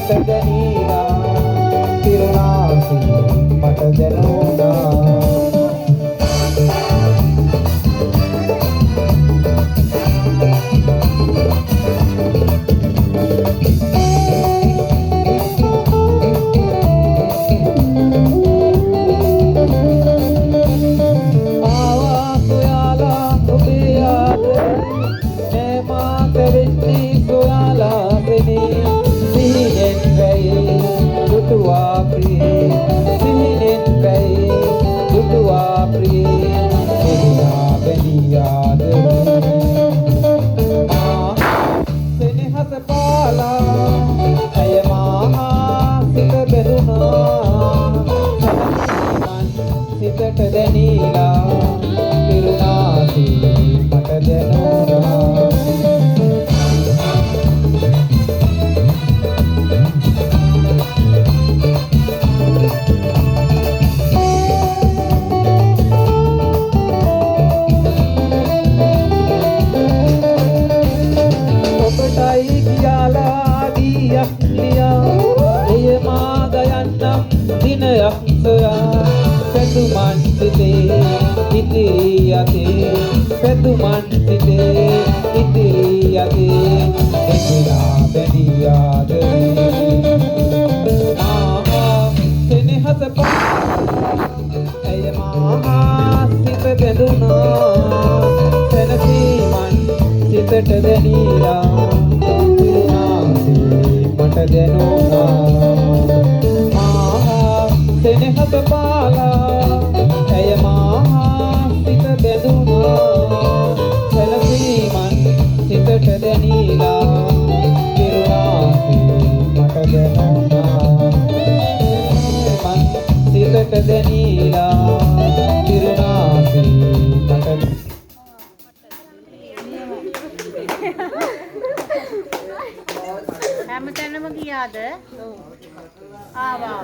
සිතට දැනීලා තිරුණාසේ මට දැනුණා සිතට දැනීලා තිරුණාසේ මට දැනුණා ඔබටයි කියලා දියක් ලියා එය මා ගයන්නම් දිනයක් සොයා පැතුමන් සිතේ ඉතිරි යතේ පැතුමන් සිතේ ඉතිරි යතේ එකිලා බැඳී ආදරේ සෙනෙහස ඇය මා සිත බැඳුනා සැනසීමන් සිතට දැනීලා තිරුණාසේ මට දැනුණා සෙනෙහස පාලා ඇය මා සිත බැඳුනා සැලසීමන් සිතට දැනීලා තිරුණාසේ මට දැනුණා සිතට දැනීලා තිරුණාසේ මට හැමතැනම ගියාද? ආවා.